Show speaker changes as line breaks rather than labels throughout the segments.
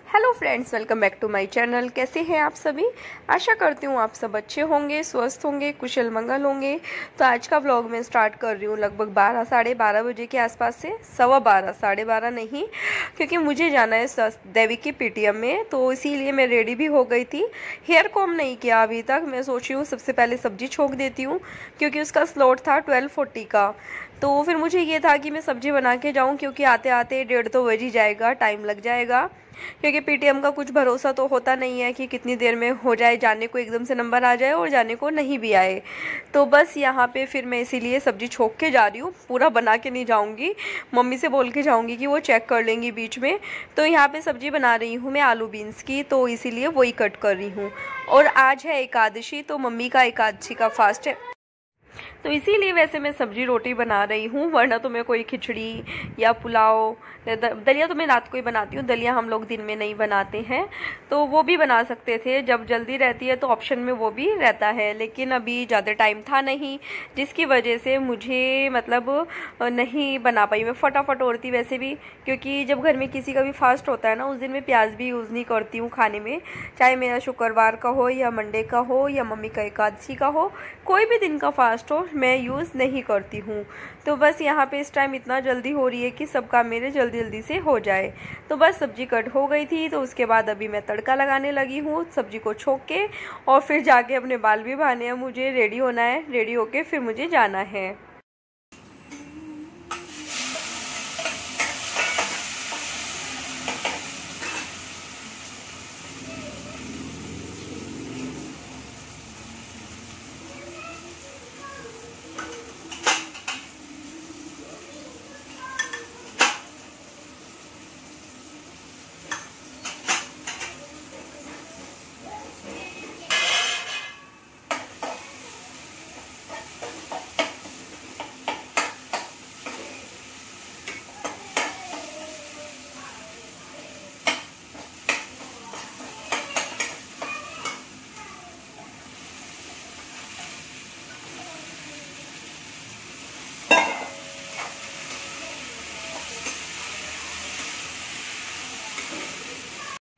Hello friends, welcome back to my channel. कैसे हैं आप सभी? आशा करती हूँ आप सब अच्छे होंगे, स्वस्थ होंगे, कुशल मंगल होंगे। तो आज का व्लॉग मैं स्टार्ट कर रही हूँ लगभग 12 साढ़े 12 बजे के आसपास से। 12:15 साढ़े 12 नहीं, क्योंकि मुझे जाना है देवी की पीटीएम में, तो इसीलिए मैं रेडी भी हो गई थी। हेयर कॉम नहीं किया अभी तक। मैं सोच रही हूँ सबसे पहले सब्जी छोंक देती हूँ, क्योंकि उसका स्लॉट था 12:40 का। तो फिर मुझे ये था कि मैं सब्जी बना के जाऊँ, क्योंकि आते आते 1:30 बज ही जाएगा, टाइम लग जाएगा। क्योंकि पीटीएम का कुछ भरोसा तो होता नहीं है कि कितनी देर में हो जाए, जाने को एकदम से नंबर आ जाए और जाने को नहीं भी आए। तो बस यहाँ पे फिर मैं इसीलिए सब्जी छोंक के जा रही हूँ, पूरा बना के नहीं जाऊँगी। मम्मी से बोल के जाऊँगी कि वो चेक कर लेंगी बीच में। तो यहाँ पे सब्जी बना रही हूँ मैं आलू बीन्स की, तो इसीलिए वही कट कर रही हूँ। और आज है एकादशी, तो मम्मी का एकादशी का फास्ट है, तो इसीलिए वैसे मैं सब्जी रोटी बना रही हूँ। वरना तो मैं कोई खिचड़ी या पुलाव, दलिया तो मैं रात को ही बनाती हूँ। दलिया हम लोग दिन में नहीं बनाते हैं, तो वो भी बना सकते थे। जब जल्दी रहती है तो ऑप्शन में वो भी रहता है, लेकिन अभी ज़्यादा टाइम था नहीं, जिसकी वजह से मुझे मतलब नहीं बना पाई। मैं फटाफट औरती वैसे भी, क्योंकि जब घर में किसी का भी फास्ट होता है ना, उस दिन मैं प्याज भी यूज़ नहीं करती हूँ खाने में। चाहे मेरा शुक्रवार का हो या मंडे का हो या मम्मी का एकादशी का हो, कोई भी दिन का फास्ट हो, मैं यूज़ नहीं करती हूँ। तो बस यहाँ पे इस टाइम इतना जल्दी हो रही है कि सब काम मेरे जल्दी जल्दी से हो जाए। तो बस सब्जी कट हो गई थी, तो उसके बाद अभी मैं तड़का लगाने लगी हूँ सब्जी को छोंक के। और फिर जाके अपने बाल भी बहाने हैं, मुझे रेडी होना है। रेडी होके फिर मुझे जाना है।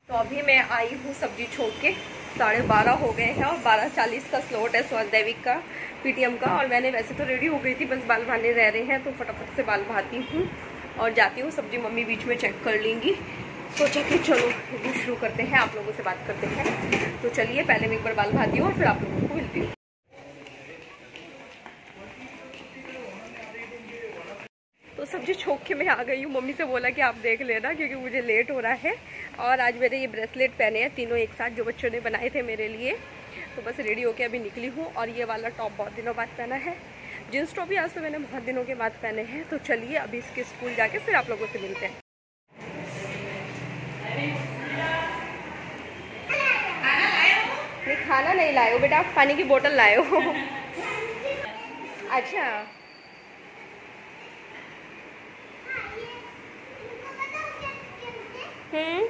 तो अभी मैं आई हूँ सब्जी छोंक के। 12:30 हो गए हैं और 12:40 का स्लॉट है स्वदेविक का पीटीएम का। और मैंने वैसे तो रेडी हो गई थी, बस बाल बहाने रह रहे हैं, तो फटाफट से बाल बहाती हूँ और जाती हूँ। सब्जी मम्मी बीच में चेक कर लेंगी। सोचा कि चलो वीडियो शुरू करते हैं, आप लोगों से बात करते हैं। तो चलिए पहले मैं एक बार बाल बहाती हूँ और फिर आप लोगों को मिलती हूँ। तो सब्जी छोंक के मैं आ गई हूँ। मम्मी से बोला कि आप देख लेना, क्योंकि मुझे लेट हो रहा है। और आज मैंने ये ब्रेसलेट पहने हैं तीनों एक साथ, जो बच्चों ने बनाए थे मेरे लिए। तो बस रेडी होके अभी निकली हूँ। और ये वाला टॉप बहुत दिनों बाद पहना है। जींस टॉप भी आज तो मैंने बहुत दिनों के बाद पहने हैं। तो चलिए अभी इसके स्कूल जाके फिर आप लोगों से मिलते हैं। नहीं, खाना नहीं लाए हो बेटा, आप पानी की बोतल लाए हो। अच्छा,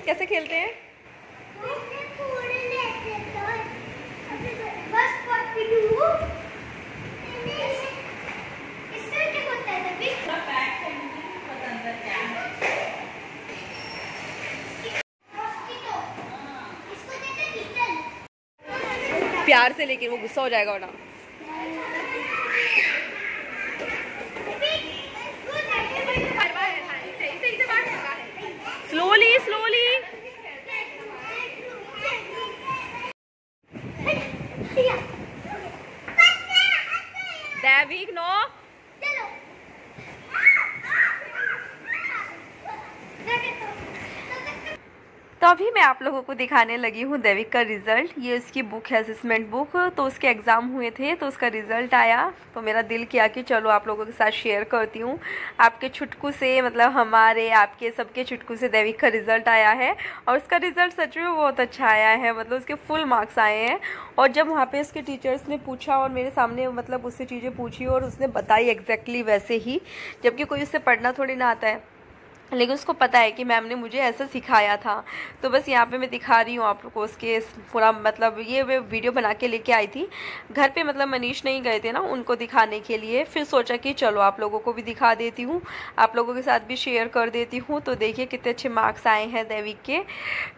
कैसे खेलते हैं? प्यार से, लेकिन वो गुस्सा हो जाएगा वरना। Slowly slowly. दैविक नो। तो अभी मैं आप लोगों को दिखाने लगी हूँ देविक का रिज़ल्ट। ये उसकी बुक है, असेसमेंट बुक। तो उसके एग्ज़ाम हुए थे, तो उसका रिज़ल्ट आया। तो मेरा दिल किया कि चलो आप लोगों के साथ शेयर करती हूँ। आपके चुटकू से, मतलब हमारे आपके सबके चुटकू से देविक का रिज़ल्ट आया है। और उसका रिज़ल्ट सच में बहुत अच्छा आया है, मतलब उसके फुल मार्क्स आए हैं। और जब वहाँ पे उसके टीचर्स ने पूछा और मेरे सामने मतलब उससे चीज़ें पूछी और उसने बताई एग्जैक्टली वैसे ही, जबकि कोई उससे पढ़ना थोड़ी ना आता है। लेकिन उसको पता है कि मैम ने मुझे ऐसा सिखाया था। तो बस यहाँ पे मैं दिखा रही हूँ आप लोग को उसके पूरा मतलब ये वे वीडियो बना के लेके आई थी घर पे, मतलब मनीष नहीं गए थे ना उनको दिखाने के लिए। फिर सोचा कि चलो आप लोगों को भी दिखा देती हूँ, आप लोगों के साथ भी शेयर कर देती हूँ। तो देखिए कितने अच्छे मार्क्स आए हैं दैविक के।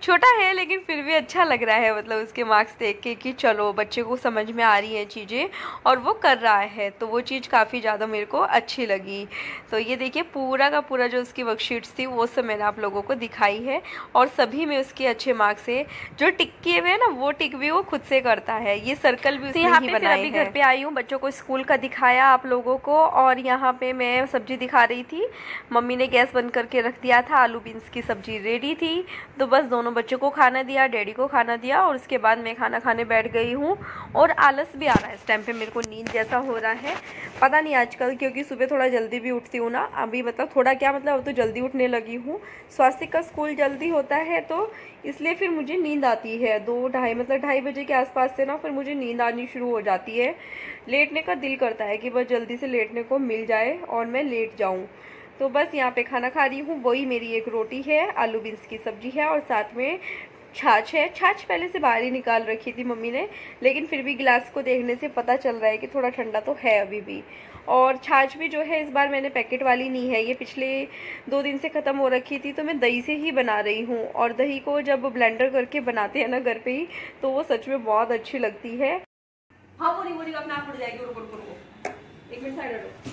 छोटा है लेकिन फिर भी अच्छा लग रहा है, मतलब उसके मार्क्स देख के कि चलो बच्चे को समझ में आ रही हैं चीज़ें और वो कर रहा है, तो वो चीज़ काफ़ी ज़्यादा मेरे को अच्छी लगी। तो ये देखिए पूरा का पूरा जो उसकी वर्कशीट थी वो सब मैंने आप लोगों को दिखाई है और सभी में उसके अच्छे मार्क्स है। जो टिक किए हुए हैं ना वो टिक भी वो खुद से करता है, ये सर्कल भी उसने ही बनाए हैं। अभी घर पे आई हूँ, बच्चों को स्कूल का दिखाया आप लोगों को, और यहाँ पे मैं सब्जी दिखा रही थी। मम्मी ने गैस बंद करके रख दिया था, आलू बीन्स की सब्जी रेडी थी, तो बस दोनों बच्चों को खाना दिया, डैडी को खाना दिया और उसके बाद मैं खाना खाने बैठ गई हूँ। और आलस भी आ रहा है इस टाइम पे, मेरे को नींद जैसा हो रहा है पता नहीं आजकल, क्योंकि सुबह थोड़ा जल्दी भी उठती हूँ ना अभी, मतलब थोड़ा क्या मतलब अब तो जल्दी उठने लगी हूँ। स्वास्थ्य का स्कूल जल्दी होता है तो इसलिए फिर मुझे नींद आती है 2-2:30 मतलब 2:30 बजे के आसपास से ना फिर मुझे नींद आनी शुरू हो जाती है। लेटने का दिल करता है कि बस जल्दी से लेटने को मिल जाए और मैं लेट जाऊँ। तो बस यहाँ पे खाना खा रही हूँ, वही मेरी एक रोटी है, आलू बीन्स की सब्जी है और साथ में छाछ है। छाछ पहले से बाहर ही निकाल रखी थी मम्मी ने, लेकिन फिर भी गिलास को देखने से पता चल रहा है कि थोड़ा ठंडा तो है अभी भी। और छाछ भी जो है इस बार मैंने पैकेट वाली नहीं है, ये पिछले 2 दिन से ख़त्म हो रखी थी, तो मैं दही से ही बना रही हूँ। और दही को जब ब्लेंडर करके बनाते हैं ना घर पे ही, तो वो सच में बहुत अच्छी लगती है। हाँ बोली बोली अपने आप उड़ जाएगी, रुको 1 मिनट साइड हटो।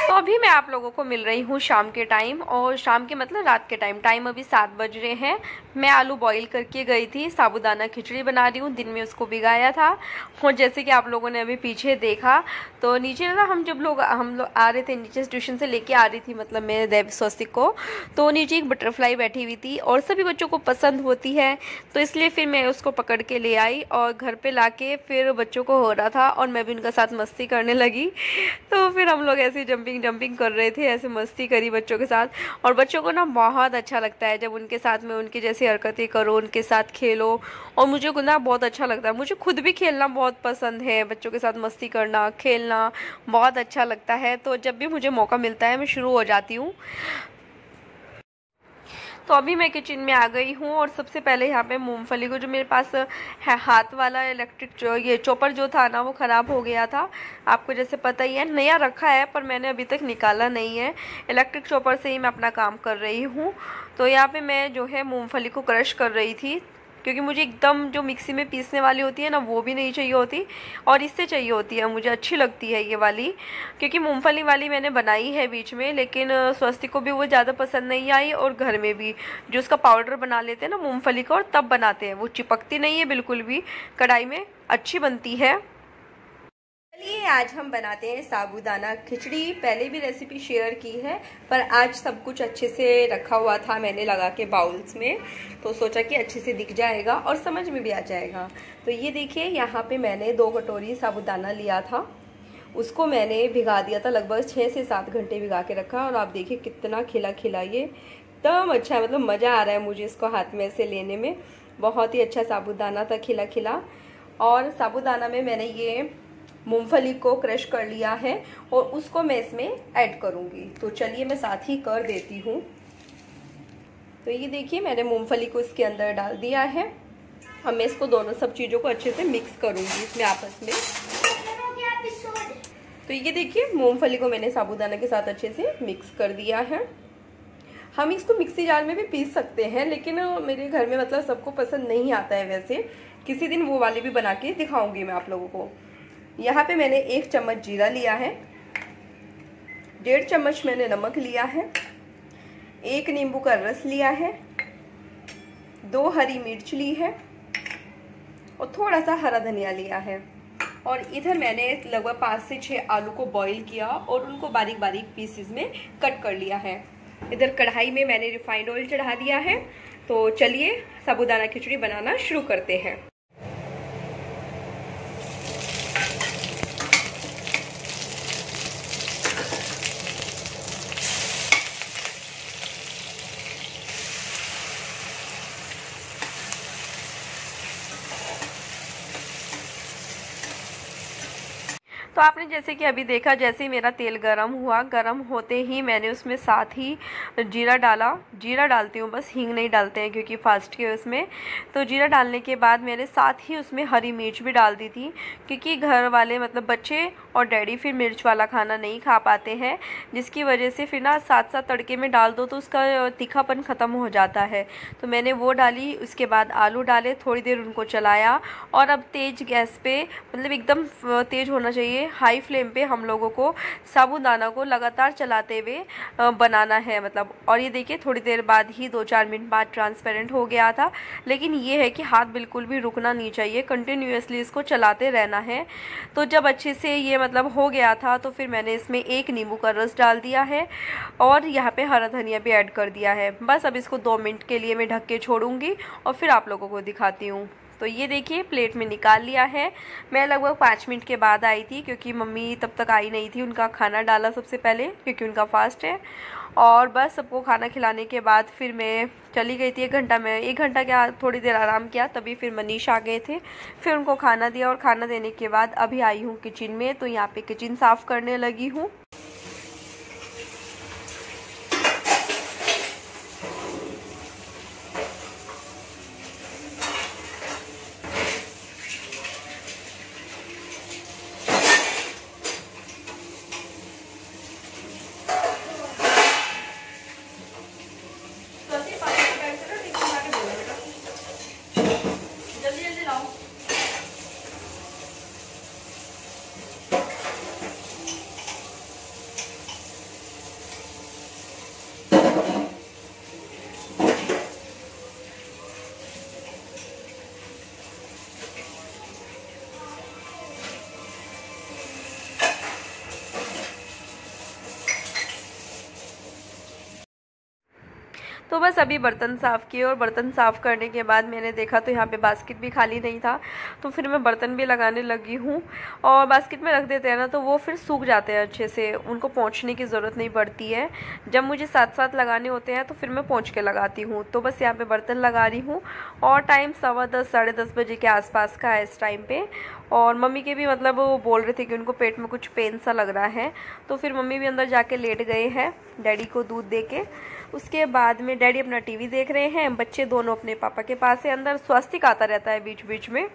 तो अभी मैं आप लोगों को मिल रही हूँ शाम के टाइम, और शाम के मतलब रात के टाइम अभी 7 बज रहे हैं। मैं आलू बॉईल करके गई थी, साबूदाना खिचड़ी बना रही हूँ, दिन में उसको भिगाया था। और जैसे कि आप लोगों ने अभी पीछे देखा तो नीचे ना हम लोग आ रहे थे नीचे, ट्यूशन से लेके आ रही थी मतलब मेरे देव स्वस्तिक को, तो नीचे एक बटरफ्लाई बैठी हुई थी और सभी बच्चों को पसंद होती है, तो इसलिए फिर मैं उसको पकड़ के ले आई और घर पे लाके फिर बच्चों को हो रहा था और मैं भी उनका साथ मस्ती करने लगी। तो फिर हम लोग ऐसे जंपिंग कर रहे थे, ऐसे मस्ती करी बच्चों के साथ। और बच्चों को ना बहुत अच्छा लगता है जब उनके साथ में उनकी जैसी हरकतें करो, उनके साथ खेलो, और मुझे ना बहुत अच्छा लगता है। मुझे खुद भी खेलना बहुत पसंद है, बच्चों के साथ मस्ती करना खेलना बहुत अच्छा लगता है, तो जब भी मुझे मौका मिलता है मैं शुरू हो जाती हूँ। तो अभी मैं किचन में आ गई हूँ और सबसे पहले यहाँ पे मूंगफली को, जो मेरे पास है हाथ वाला इलेक्ट्रिक ये चॉपर जो था ना वो ख़राब हो गया था, आपको जैसे पता ही है, नया रखा है पर मैंने अभी तक निकाला नहीं है। इलेक्ट्रिक चॉपर से ही मैं अपना काम कर रही हूँ। तो यहाँ पे मैं जो है मूंगफली को क्रश कर रही थी, क्योंकि मुझे एकदम जो मिक्सी में पीसने वाली होती है ना वो भी नहीं चाहिए होती, और इससे चाहिए होती है, मुझे अच्छी लगती है ये वाली। क्योंकि मूंगफली वाली मैंने बनाई है बीच में, लेकिन स्वस्तिक को भी वो ज़्यादा पसंद नहीं आई, और घर में भी जो उसका पाउडर बना लेते हैं ना मूंगफली का और तब बनाते हैं, वो चिपकती नहीं है बिल्कुल भी, कढ़ाई में अच्छी बनती है। चलिए आज हम बनाते हैं साबूदाना खिचड़ी। पहले भी रेसिपी शेयर की है, पर आज सब कुछ अच्छे से रखा हुआ था मैंने लगा के बाउल्स में, तो सोचा कि अच्छे से दिख जाएगा और समझ में भी आ जाएगा। तो ये देखिए यहाँ पे मैंने 2 कटोरी साबूदाना लिया था, उसको मैंने भिगा दिया था, लगभग 6 से 7 घंटे भिगा के रखा। और आप देखिए कितना खिला खिला, ये एकदम अच्छा है, मतलब मज़ा आ रहा है मुझे इसको हाथ में से लेने में। बहुत ही अच्छा साबूदाना था, खिला खिला। और साबूदाना में मैंने ये मूंगफली को क्रश कर लिया है और उसको मैं इसमें ऐड करूंगी। तो चलिए मैं साथ ही कर देती हूँ। तो ये देखिए मैंने मूंगफली को इसके अंदर डाल दिया है। अब मैं इसको दोनों सब चीज़ों को अच्छे से मिक्स करूंगी इसमें आपस में। तो ये देखिए मूंगफली को मैंने साबूदाना के साथ अच्छे से मिक्स कर दिया है। हम इसको मिक्सी जार में भी पीस सकते हैं, लेकिन मेरे घर में मतलब सबको पसंद नहीं आता है। वैसे किसी दिन वो वाली भी बना के दिखाऊंगी मैं आप लोगों को। यहाँ पे मैंने 1 चम्मच जीरा लिया है, 1.5 चम्मच मैंने नमक लिया है, 1 नींबू का रस लिया है, 2 हरी मिर्च ली है और थोड़ा सा हरा धनिया लिया है। और इधर मैंने लगभग 5 से 6 आलू को बॉईल किया और उनको बारीक बारीक पीसेस में कट कर लिया है। इधर कढ़ाई में मैंने रिफाइंड ऑयल चढ़ा दिया है। तो चलिए साबूदाना खिचड़ी बनाना शुरू करते हैं। तो आपने जैसे कि अभी देखा, जैसे ही मेरा तेल गरम हुआ, गरम होते ही मैंने उसमें साथ ही जीरा डाला। जीरा डालती हूँ बस, हींग नहीं डालते हैं क्योंकि फास्ट के उसमें। तो जीरा डालने के बाद मैंने साथ ही उसमें हरी मिर्च भी डाल दी थी, क्योंकि घर वाले मतलब बच्चे और डैडी फिर मिर्च वाला खाना नहीं खा पाते हैं, जिसकी वजह से फिर ना साथ साथ तड़के में डाल दो तो उसका तीखापन ख़त्म हो जाता है। तो मैंने वो डाली, उसके बाद आलू डाले, थोड़ी देर उनको चलाया और अब तेज़ गैस पे, मतलब एकदम तेज़ होना चाहिए, हाई फ्लेम पे हम लोगों को साबूदाना को लगातार चलाते हुए बनाना है मतलब। और ये देखिए थोड़ी देर बाद ही 2-4 मिनट बाद ट्रांसपेरेंट हो गया था। लेकिन ये है कि हाथ बिल्कुल भी रुकना नहीं चाहिए, कंटिन्यूअसली इसको चलाते रहना है। तो जब अच्छे से ये मतलब हो गया था तो फिर मैंने इसमें 1 नींबू का रस डाल दिया है और यहाँ पे हरा धनिया भी ऐड कर दिया है। बस अब इसको 2 मिनट के लिए मैं ढक के छोड़ूंगी और फिर आप लोगों को दिखाती हूँ। तो ये देखिए प्लेट में निकाल लिया है। मैं लगभग 5 मिनट के बाद आई थी, क्योंकि मम्मी तब तक आई नहीं थी। उनका खाना डाला सबसे पहले, क्योंकि उनका फास्ट है। और बस सबको खाना खिलाने के बाद फिर मैं चली गई थी 1 घंटा में। 1 घंटा क्या, थोड़ी देर आराम किया, तभी फिर मनीष आ गए थे। फिर उनको खाना दिया और खाना देने के बाद अभी आई हूँ किचन में। तो यहाँ पे किचन साफ़ करने लगी हूँ। तो बस अभी बर्तन साफ़ किए और बर्तन साफ़ करने के बाद मैंने देखा तो यहाँ पे बास्केट भी खाली नहीं था। तो फिर मैं बर्तन भी लगाने लगी हूँ। और बास्केट में रख देते हैं ना तो वो फिर सूख जाते हैं अच्छे से, उनको पोंछने की ज़रूरत नहीं पड़ती है। जब मुझे साथ साथ लगाने होते हैं तो फिर मैं पोंछ के लगाती हूँ। तो बस यहाँ पर बर्तन लगा रही हूँ और टाइम 10:15 साढ़े 10 बजे के आसपास का है इस टाइम पे। और मम्मी के भी मतलब वो बोल रहे थे कि उनको पेट में कुछ पेन सा लग रहा है। तो फिर मम्मी भी अंदर जाके लेट गए हैं डैडी को दूध दे के। उसके बाद में डैडी अपना टीवी देख रहे हैं, बच्चे दोनों अपने पापा के पास है। अंदर स्वस्तिक आता रहता है बीच बीच में,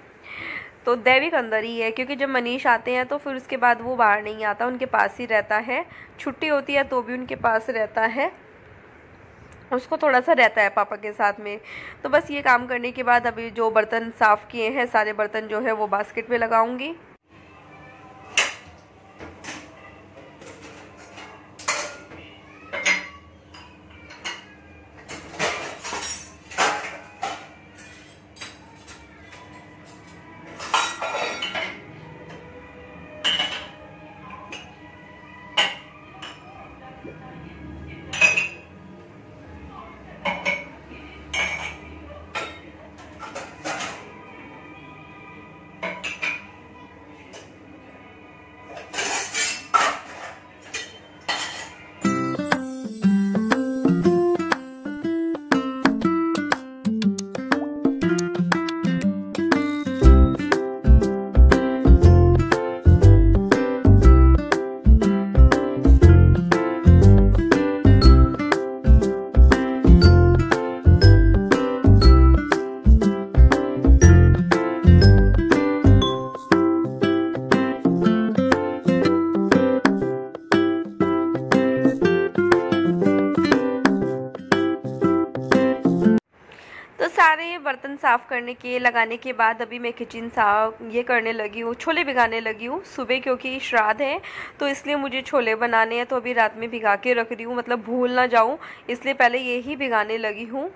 तो दैविक अंदर ही है, क्योंकि जब मनीष आते हैं तो फिर उसके बाद वो बाहर नहीं आता, उनके पास ही रहता है। छुट्टी होती है तो भी उनके पास रहता है, उसको थोड़ा सा रहता है पापा के साथ में। तो बस ये काम करने के बाद अभी जो बर्तन साफ़ किए हैं सारे बर्तन जो है वो बास्केट में लगाऊंगी। सारे बर्तन साफ़ करने के लगाने के बाद अभी मैं किचन साफ ये करने लगी हूँ, छोले भिगाने लगी हूँ सुबह, क्योंकि श्राद्ध है तो इसलिए मुझे छोले बनाने हैं। तो अभी रात में भिगा के रख रही हूँ, मतलब भूल ना जाऊँ, इसलिए पहले ये ही भिगाने लगी हूँ।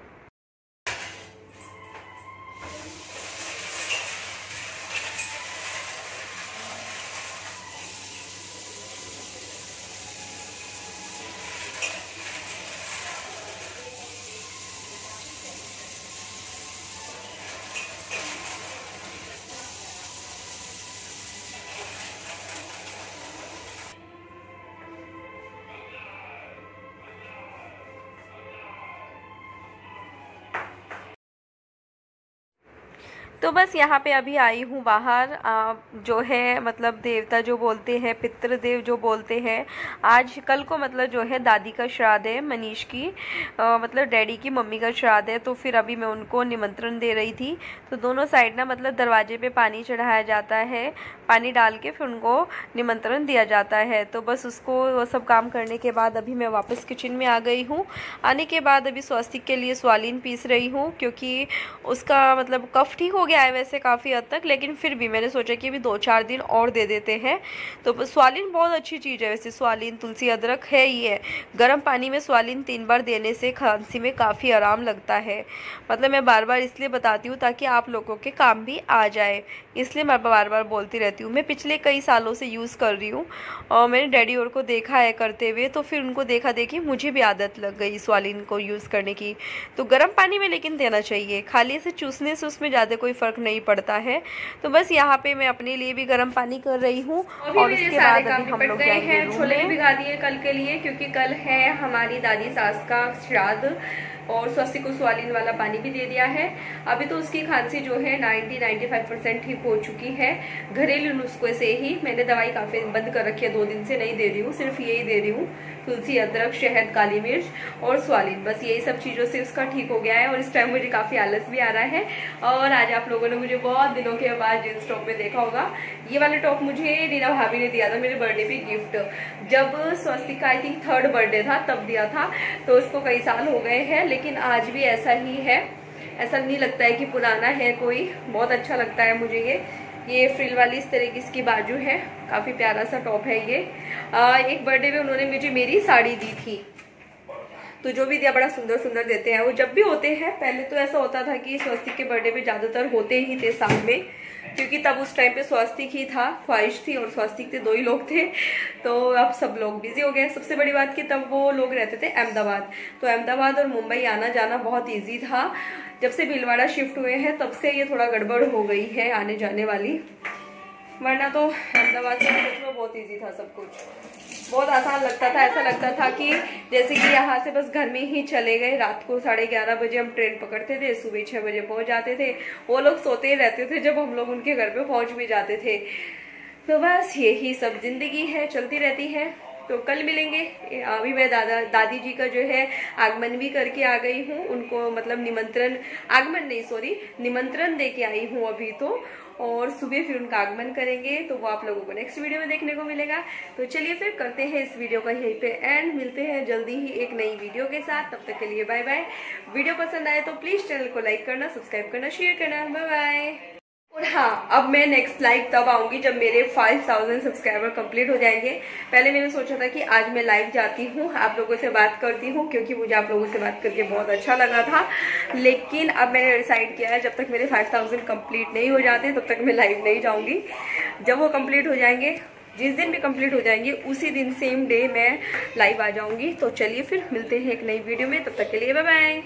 तो बस यहाँ पे अभी आई हूँ बाहर। जो है मतलब देवता जो बोलते हैं, पितृदेव जो बोलते हैं, आज कल को मतलब जो है दादी का श्राद्ध है, मनीष की मतलब डैडी की मम्मी का श्राद्ध है। तो फिर अभी मैं उनको निमंत्रण दे रही थी। तो दोनों साइड ना मतलब दरवाजे पे पानी चढ़ाया जाता है, पानी डाल के फिर उनको निमंत्रण दिया जाता है। तो बस उसको वो सब काम करने के बाद अभी मैं वापस किचन में आ गई हूँ। आने के बाद अभी स्वस्तिक के लिए स्वालिन पीस रही हूँ, क्योंकि उसका मतलब कफ ठीक हो गया है वैसे काफ़ी हद तक, लेकिन फिर भी मैंने सोचा कि अभी 2-4 दिन और दे देते हैं। तो स्वालिन बहुत अच्छी चीज़ है वैसे, स्वालिन तुलसी अदरक है ही है। गर्म पानी में स्वालिन 3 बार देने से खांसी में काफ़ी आराम लगता है। मतलब मैं बार बार इसलिए बताती हूँ ताकि आप लोगों के काम भी आ जाए, इसलिए मैं बार बार बोलती रहती हूँ। मैं पिछले कई सालों से यूज़ कर रही हूँ और मैंने डैडी और को देखा है करते हुए, तो फिर उनको देखा देखी मुझे भी आदत लग गई स्वालिन को यूज़ करने की। तो गर्म पानी में लेकिन देना चाहिए, खाली से चूसने से उसमें ज़्यादा कोई फ़र्क नहीं पड़ता है। तो बस यहाँ पे मैं अपने लिए भी गर्म पानी कर रही हूँ। और उसके बाद अभी हम लोग जाएंगे रूम में। छोले भी भिगा दिए कल के लिए, क्योंकि कल है हमारी दादी सास का श्राद्ध, और स्वस्तिक को स्वालिन वाला पानी भी दे दिया है। अभी तो उसकी खांसी जो है 90-95% ठीक हो चुकी है। घरेलू नुस्खे से ही मैंने दवाई काफ़ी बंद कर रखी है, 2 दिन से नहीं दे रही हूँ, सिर्फ यही दे रही हूँ, तुलसी अदरक शहद काली मिर्च और स्वालिन, बस यही सब चीज़ों से उसका ठीक हो गया है। और इस टाइम मुझे काफ़ी आलस भी आ रहा है। और आज आप लोगों ने मुझे बहुत दिनों के बाद जींस टॉप में देखा होगा। ये वाला टॉप मुझे रीना भाभी ने दिया था मेरे बर्थडे पे गिफ्ट, जब स्वस्तिक का आई थिंक 3rd बर्थडे था तब दिया था। तो उसको कई साल हो गए हैं, लेकिन आज भी ऐसा ही है, ऐसा नहीं लगता है कि पुराना है कोई। बहुत अच्छा लगता है मुझे ये फ्रिल वाली इस तरह की इसकी बाजू है, काफ़ी प्यारा सा टॉप है ये। एक बर्थडे में उन्होंने मुझे मेरी साड़ी दी थी, तो जो भी दिया बड़ा सुंदर सुंदर देते हैं वो, जब भी होते हैं। पहले तो ऐसा होता था कि स्वस्तिक के बर्थडे पे ज़्यादातर होते ही थे साल में, क्योंकि तब उस टाइम पे स्वस्तिक ही था, ख्वाहिश थी और स्वस्तिक थे, 2 ही लोग थे। तो अब सब लोग बिजी हो गए। सबसे बड़ी बात कि तब वो लोग रहते थे अहमदाबाद, तो अहमदाबाद और मुंबई आना जाना बहुत ईजी था। जब से भीलवाड़ा शिफ्ट हुए हैं तब से ये थोड़ा गड़बड़ हो गई है आने जाने वाली, वरना तो अहमदाबाद से सच में बहुत ईजी था सब कुछ, बहुत आसान लगता था। ऐसा लगता था कि जैसे कि यहाँ से बस घर में ही चले गए। रात को 11:30 बजे हम ट्रेन पकड़ते थे, सुबह 6 बजे पहुँच जाते थे। वो लोग सोते ही रहते थे जब हम लोग उनके घर पे पहुँच भी जाते थे। तो बस यही सब जिंदगी है, चलती रहती है। तो कल मिलेंगे। अभी मैं दादी जी का जो है आगमन भी करके आ गई हूँ, उनको मतलब निमंत्रण दे के आई हूँ अभी तो, और सुबह फिर उनका आगमन करेंगे, तो वो आप लोगों को नेक्स्ट वीडियो में देखने को मिलेगा। तो चलिए फिर करते हैं इस वीडियो का यहीं पे एंड, मिलते हैं जल्दी ही एक नई वीडियो के साथ। तब तक के लिए बाय बाय। वीडियो पसंद आए तो प्लीज चैनल को लाइक करना, सब्सक्राइब करना, शेयर करना। Bye bye. और हाँ, अब मैं नेक्स्ट लाइव तब आऊंगी जब मेरे 5000 सब्सक्राइबर कंप्लीट हो जाएंगे। पहले मैंने सोचा था कि आज मैं लाइव जाती हूँ, आप लोगों से बात करती हूँ, क्योंकि मुझे आप लोगों से बात करके बहुत अच्छा लगा था। लेकिन अब मैंने डिसाइड किया है जब तक मेरे 5000 कंप्लीट नहीं हो जाते तब तक मैं लाइव नहीं जाऊंगी। जब वो कंप्लीट हो जाएंगे, जिस दिन भी कंप्लीट हो जाएंगे उसी दिन सेम डे मैं लाइव आ जाऊंगी। तो चलिए फिर मिलते हैं एक नई वीडियो में, तब तक के लिए बाय बाय।